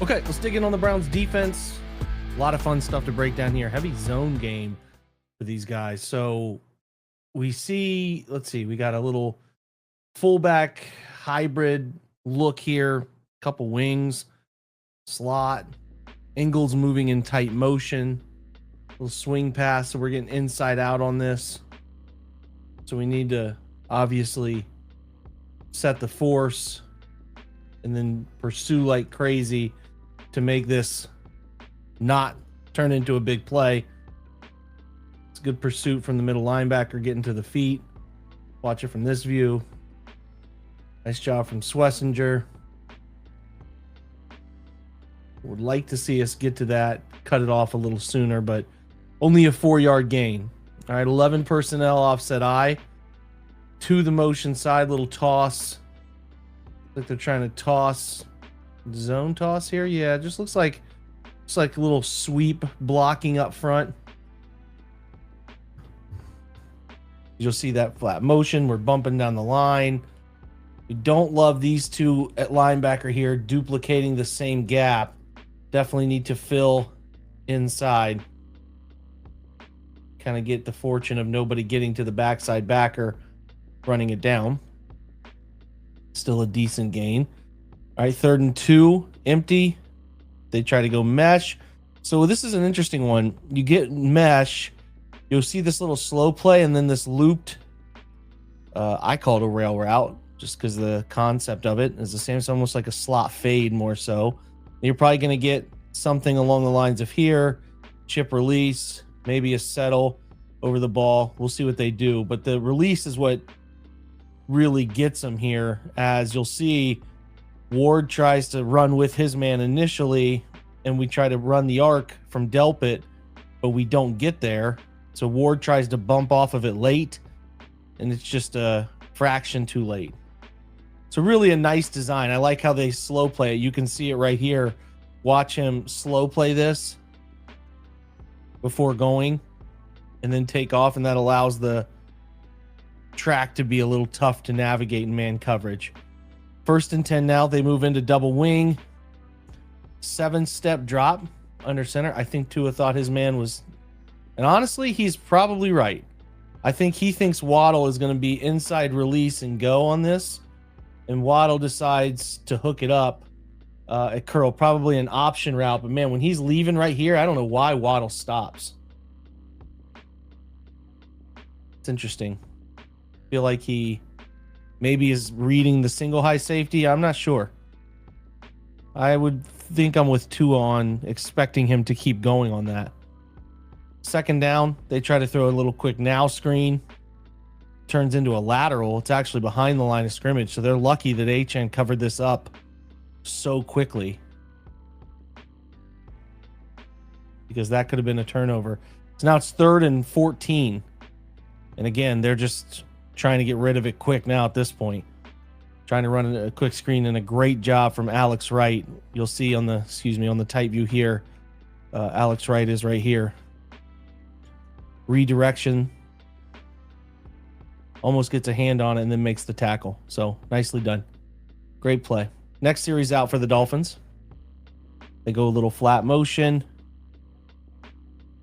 Okay, let's dig in on the Browns defense. A lot of fun stuff to break down here. Heavy zone game for these guys. So we see, let's see, we got a little fullback hybrid look here. Couple wings, slot. Ingles moving in tight motion. Little swing pass. So we're getting inside out on this. So we need to obviously set the force and then pursue like crazy to make this not turn into a big play. It's a good pursuit from the middle linebacker getting to the feet. Watch it from this view. Nice job from Schlesinger. Would like to see us get to that, cut it off a little sooner, but only a 4-yard gain. All right, 11 personnel offset I. To the motion side, little toss. Like they're trying to toss, zone toss here. Yeah, it just looks like it's like a little sweep blocking up front. You'll see that flat motion. We're bumping down the line. We don't love these two at linebacker here duplicating the same gap. Definitely need to fill inside. Kind of get the fortune of nobody getting to the backside backer, running it down. Still a decent gain. All right, 3rd and 2, empty. They try to go mesh. So this is an interesting one. You get mesh, you'll see this little slow play and then this looped, I call it a rail route just because the concept of it is the same. It's almost like a slot fade more so. You're probably going to get something along the lines of here, chip release, maybe a settle over the ball. We'll see what they do. But the release is what really gets them here. As you'll see, Ward tries to run with his man initially, and we try to run the arc from Delpit, but we don't get there. So Ward tries to bump off of it late, and it's just a fraction too late. So really a nice design. I like how they slow play it. You can see it right here. Watch him slow play this before going and then take off, and that allows the track to be a little tough to navigate in man coverage. 1st and 10 now. They move into double wing. 7-step drop under center. I think Tua thought his man was, and honestly, he's probably right. I think he thinks Waddle is going to be inside release and go on this, and Waddle decides to hook it up at curl, probably an option route. But man, when he's leaving right here, I don't know why Waddle stops. It's interesting. Feel like he maybe is reading the single high safety. I'm not sure. I would think I'm with Tua on expecting him to keep going on that. 2nd down, they try to throw a little quick now screen. Turns into a lateral. It's actually behind the line of scrimmage, so they're lucky that HN covered this up so quickly, because that could have been a turnover. So now it's 3rd and 14. And again, they're just trying to get rid of it quick now at this point. Trying to run a quick screen, and a great job from Alex Wright. You'll see on the, on the tight view here. Alex Wright is right here. Redirection. Almost gets a hand on it and then makes the tackle. So nicely done. Great play. Next series out for the Dolphins. They go a little flat motion,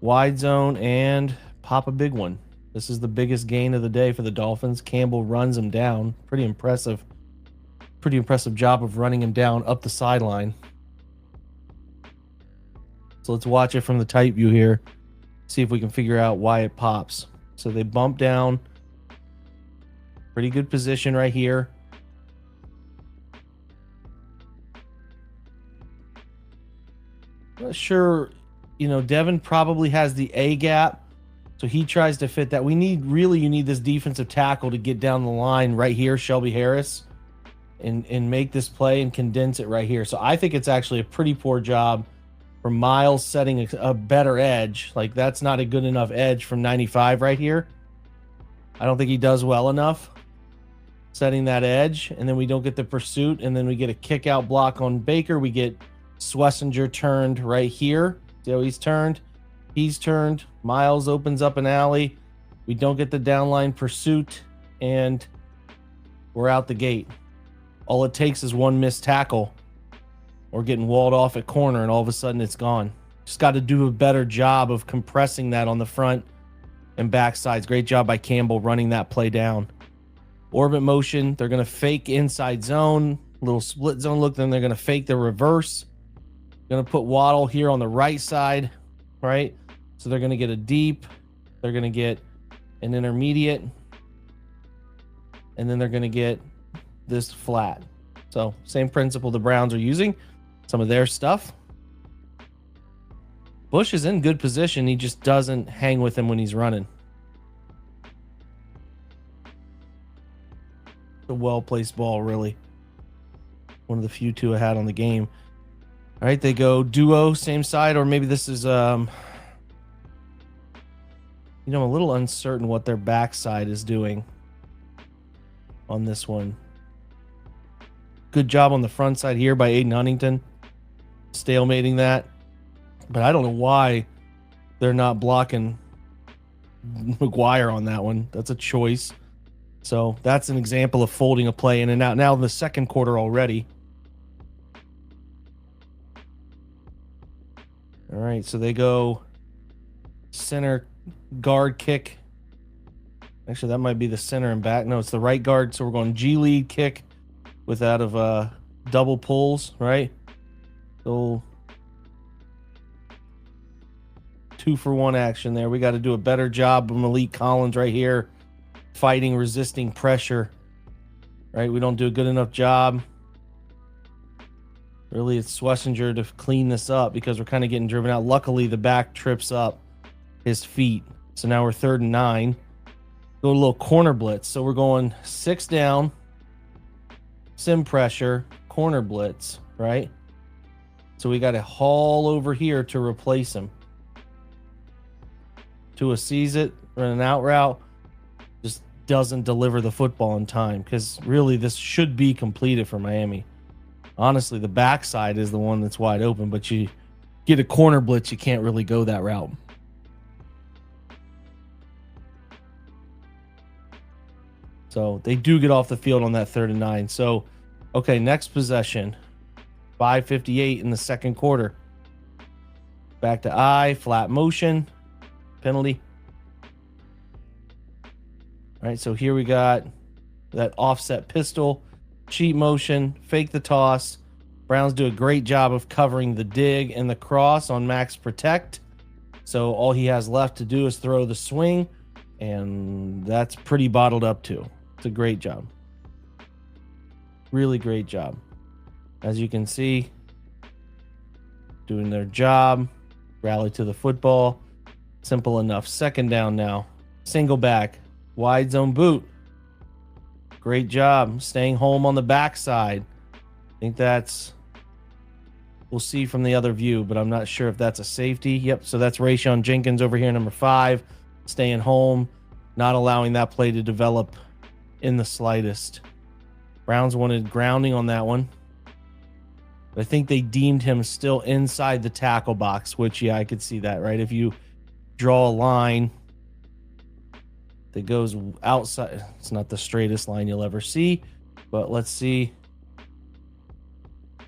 wide zone, and pop a big one. This is the biggest gain of the day for the Dolphins. Campbell runs him down. Pretty impressive job of running him down up the sideline. So let's watch it from the tight view here. See if we can figure out why it pops. So they bump down. Pretty good position right here. Not sure, Devin probably has the A gap, so he tries to fit that. You need this defensive tackle to get down the line right here, Shelby Harris, and make this play and condense it right here. So I think it's actually a pretty poor job for Miles setting a better edge. Like, that's not a good enough edge from 95 right here. I don't think he does well enough setting that edge, and then we don't get the pursuit, and then we get a kick out block on Baker. We get Schlesinger turned right here. See how he's turned? He's turned. Miles opens up an alley. We don't get the downline pursuit, and we're out the gate. All it takes is one missed tackle or getting walled off at corner, and all of a sudden it's gone. Just got to do a better job of compressing that on the front and back sides. Great job by Campbell running that play down. Orbit motion, they're going to fake inside zone, little split zone look, then they're going to fake the reverse. Going to put Waddle here on the right side, right? So they're going to get a deep, they're going to get an intermediate, and then they're going to get this flat. So same principle the Browns are using, some of their stuff. Bush is in good position. He just doesn't hang with him when he's running. A well-placed ball, really. One of the few two I had on the game. All right, they go duo, same side, or maybe this is, I'm a little uncertain what their backside is doing on this one. Good job on the front side here by Aiden Huntington, stalemating that. But I don't know why they're not blocking McGuire on that one. That's a choice. So that's an example of folding a play in and out. Now in the second quarter already. All right, so they go center guard kick. Actually, that might be the center and back. No, it's the right guard. So we're going G lead kick with out of double pulls, right? So 2-for-1 action there. We got to do a better job of Malik Collins right here, fighting, resisting pressure, right? We don't do a good enough job. Really, it's Schlesinger to clean this up because we're kind of getting driven out. Luckily, the back trips up his feet. So now we're 3rd and 9. Go a little corner blitz. So we're going 6 down, sim pressure, corner blitz, right? So we got to haul over here to replace him. Tua sees it, run an out route, just doesn't deliver the football in time because really this should be completed for Miami. Honestly, the backside is the one that's wide open, but you get a corner blitz, you can't really go that route. So they do get off the field on that 3rd and 9. So, okay, next possession, 5:58 in the second quarter. Back to I, flat motion, penalty. All right, so here we got that offset pistol, cheat motion, fake the toss. Browns do a great job of covering the dig and the cross on max protect. So all he has left to do is throw the swing, and that's pretty bottled up too. It's a great job. Really great job. As you can see, doing their job, rally to the football. Simple enough. 2nd down now. Single back, wide zone boot. Great job staying home on the backside. I think that's, we'll see from the other view, but I'm not sure if that's a safety. Yep, so that's Rayshon Jenkins over here, number 5, staying home, not allowing that play to develop in the slightest. Browns wanted grounding on that one. But I think they deemed him still inside the tackle box, which, yeah, I could see that, right? If you draw a line that goes outside, it's not the straightest line you'll ever see, but let's see.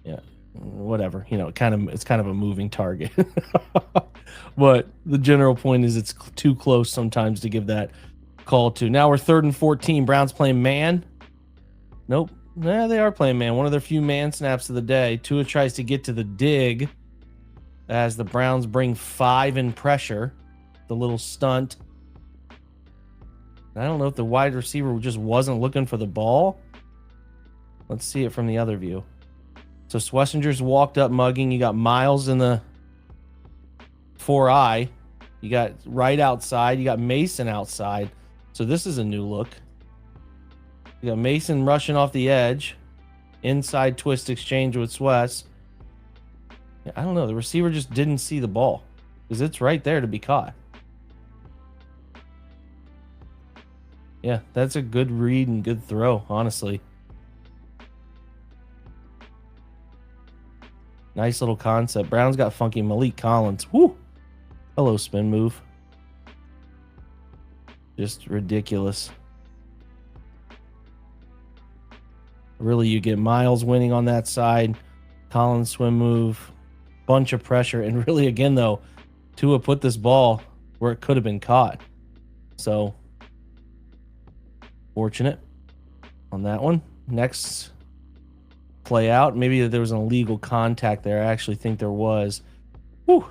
Yeah, whatever, it's kind of a moving target. But the general point is it's too close sometimes to give that call to. Now we're 3rd and 14. Browns playing man. Nope. Nah, they are playing man. One of their few man snaps of the day. Tua tries to get to the dig as the Browns bring 5 in pressure. The little stunt. I don't know if the wide receiver just wasn't looking for the ball. Let's see it from the other view. So Schlesinger's walked up mugging. You got Miles in the 4-eye. You got Wright outside. You got Mason outside. So this is a new look. You got Mason rushing off the edge. Inside twist exchange with Swess. I don't know. The receiver just didn't see the ball because it's right there to be caught. Yeah, that's a good read and good throw, honestly. Nice little concept. Brown's got funky Malik Collins. Woo! Hello, spin move. Just ridiculous. Really, you get Miles winning on that side. Collins swim move, bunch of pressure, and really again though, Tua put this ball where it could have been caught. So fortunate on that one. Next play out. Maybe there was an illegal contact there. I actually think there was. Whew.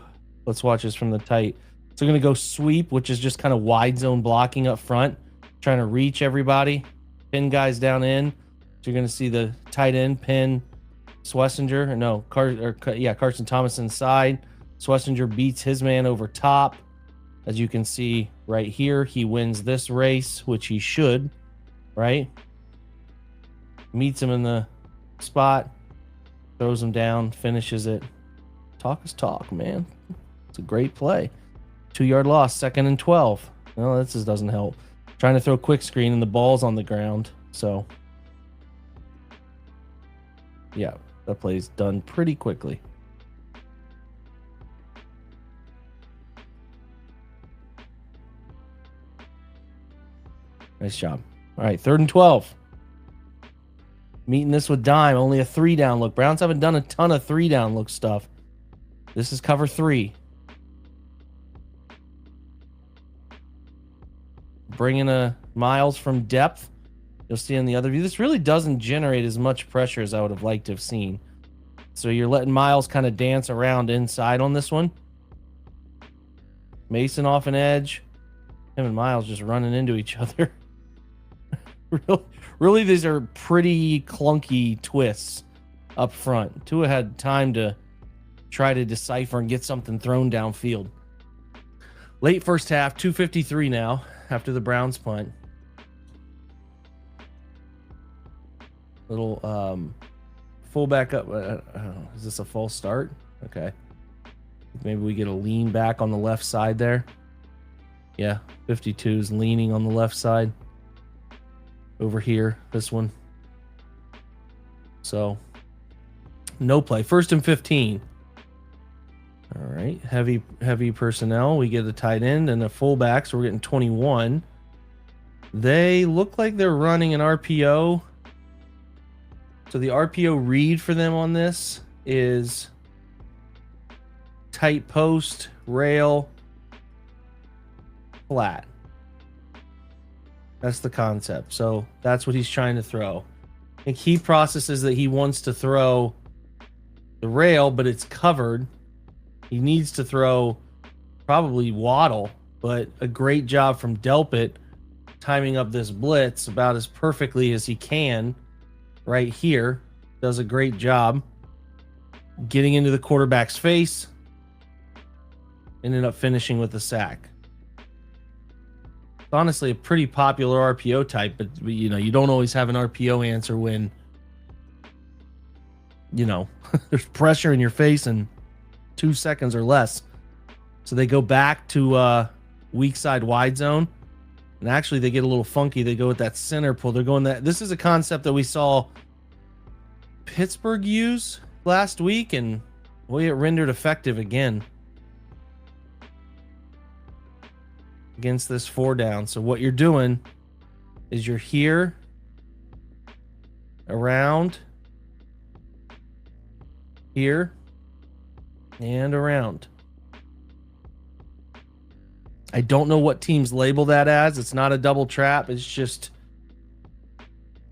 Let's watch this from the tight. So we're going to go sweep, which is just kind of wide zone blocking up front, trying to reach everybody, pin guys down in. So you're going to see the tight end pin Swessinger, or no, Carson Thomas inside. Swessinger beats his man over top. As you can see right here, he wins this race, which he should, right? Meets him in the spot, throws him down, finishes it. Talk is talk, man. It's a great play. 2-yard loss, 2nd and 12. No, this just doesn't help. Trying to throw quick screen and the ball's on the ground. So, yeah, that play's done pretty quickly. Nice job. All right, 3rd and 12. Meeting this with dime, only a 3-down look. Browns haven't done a ton of 3-down look stuff. This is cover 3. Bringing a Miles from depth. You'll see in the other view, this really doesn't generate as much pressure as I would have liked to have seen. So you're letting Miles kind of dance around inside on this one. Mason off an edge. Him and Miles just running into each other. Really, these are pretty clunky twists up front. Tua had time to try to decipher and get something thrown downfield. Late first half, 2:53 now after the Browns punt. Little fullback up. Is this a false start? Okay. Maybe we get a lean back on the left side there. Yeah, 52 is leaning on the left side. Over here, this one. So, no play. 1st and 15. All right, heavy personnel. We get a tight end and a fullback, so we're getting 21. They look like they're running an RPO. So the RPO read for them on this is tight post, rail, flat. That's the concept. So that's what he's trying to throw. I think he processes that he wants to throw the rail, but it's covered. He needs to throw probably Waddle, but a great job from Delpit timing up this blitz about as perfectly as he can right here. Does a great job getting into the quarterback's face. Ended up finishing with a sack. Honestly a pretty popular RPO type, but you know, you don't always have an RPO answer when, you know, there's pressure in your face in 2 seconds or less. So they go back to weak side wide zone, and actually they get a little funky. They go with that center pull. They're going that. This is a concept that we saw Pittsburgh use last week, and boy, it rendered effective again against this 4-down. So what you're doing is you're here, around, here, and around. I don't know what teams label that as. It's not a double trap. It's just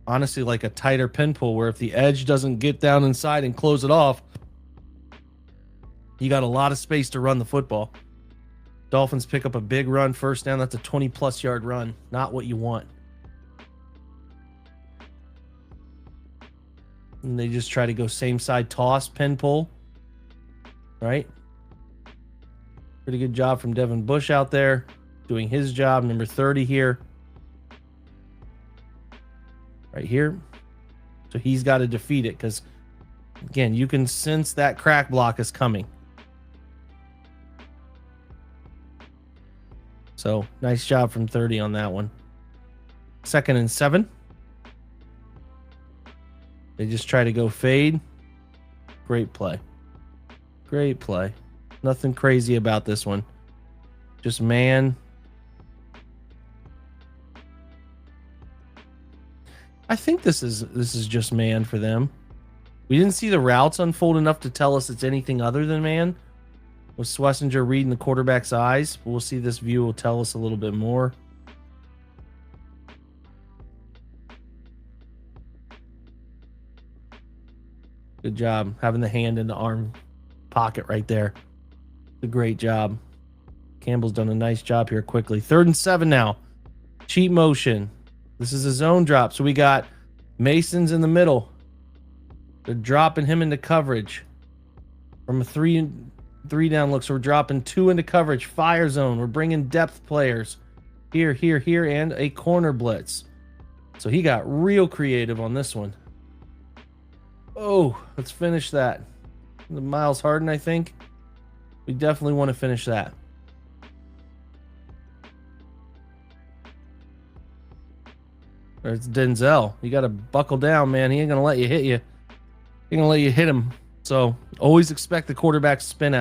honestly like a tighter pin pull where if the edge doesn't get down inside and close it off, you got a lot of space to run the football. Dolphins pick up a big run, 1st down. That's a 20-plus yard run. Not what you want. And they just try to go same side toss, pin pull. Right? Pretty good job from Devin Bush out there doing his job. Number 30 here. Right here. So he's got to defeat it because, again, you can sense that crack block is coming. So nice job from 30 on that one. 2nd and 7. They just try to go fade. Great play. Great play. Nothing crazy about this one. Just man. I think this is just man for them. We didn't see the routes unfold enough to tell us it's anything other than man. With Schlesinger reading the quarterback's eyes, but we'll see this view will tell us a little bit more. Good job having the hand in the arm pocket right there. A great job. Campbell's done a nice job here quickly. 3rd and 7 now. Cheat motion. This is a zone drop. So we got Mason's in the middle. They're dropping him into coverage. From a three down look. So we're dropping 2 into coverage. Fire zone. We're bringing depth players. Here, and a corner blitz. So he got real creative on this one. Oh, let's finish that. The Miles Harden, I think. We definitely want to finish that. Or it's Denzel. You got to buckle down, man. He ain't going to let you hit you. He ain't going to let you hit him. So always expect the quarterback spin out.